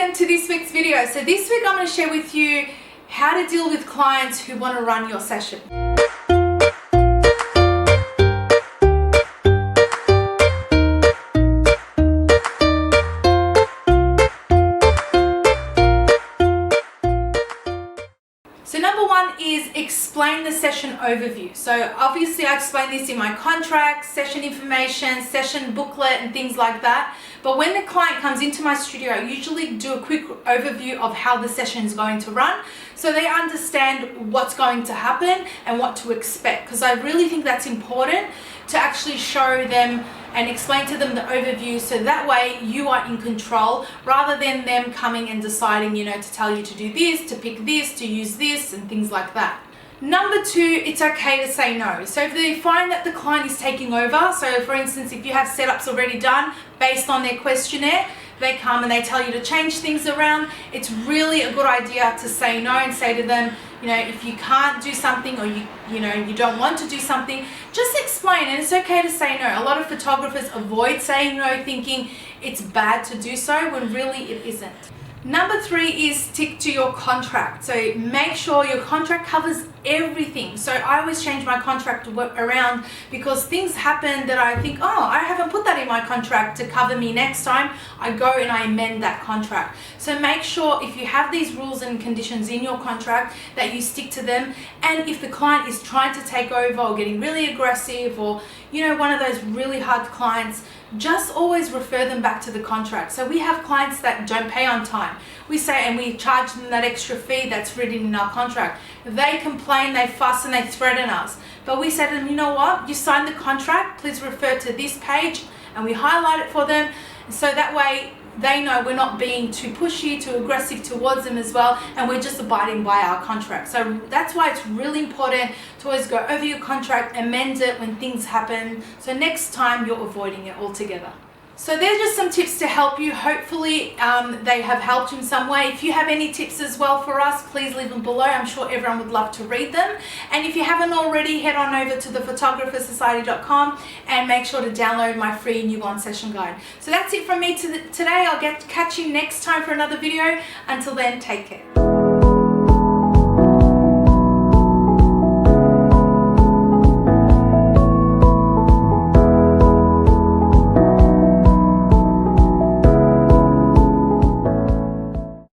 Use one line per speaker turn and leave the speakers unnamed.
welcome to this week's video. So this week I'm going to share with you how to deal with clients who want to run your session. So number one is explain the session overview. So obviously I explain this in my contract, session information, session booklet and things like that. But when the client comes into my studio, I usually do a quick overview of how the session is going to run so they understand what's going to happen and what to expect. Because I really think that's important to actually show them and explain to them the overview so that way you are in control rather than them coming and deciding, to tell you to do this, to pick this, to use this and things like that. Number two, it's okay to say no. So if they find that the client is taking over, so for instance, if you have setups already done based on their questionnaire, they come and they tell you to change things around, it's really a good idea to say no and say to them, if you can't do something or you don't want to do something, just explain. And it's okay to say no. A lot of photographers avoid saying no thinking it's bad to do so when really it isn't. Number three is stick to your contract. So make sure your contract covers everything. So I always change my contract around because things happen that I think, oh, I haven't put that in my contract to cover me next time. I go and I amend that contract. So make sure if you have these rules and conditions in your contract that you stick to them. And if the client is trying to take over or getting really aggressive or, one of those really hard clients, just always refer them back to the contract. So we have clients that don't pay on time. We say, and we charge them that extra fee that's written in our contract. They complain, they fuss and they threaten us. But we say to them, you know what, you signed the contract, please refer to this page, and we highlight it for them. So that way they know we're not being too pushy, too aggressive towards them as well, and we're just abiding by our contract. So that's why it's really important to always go over your contract, amend it when things happen, so next time you're avoiding it altogether. So there's just some tips to help you. Hopefully they have helped you in some way. If you have any tips as well for us, please leave them below. I'm sure everyone would love to read them. And if you haven't already, head on over to thephotographersociety.com and make sure to download my free newborn session guide. So that's it from me today. I'll catch you next time for another video. Until then, take care.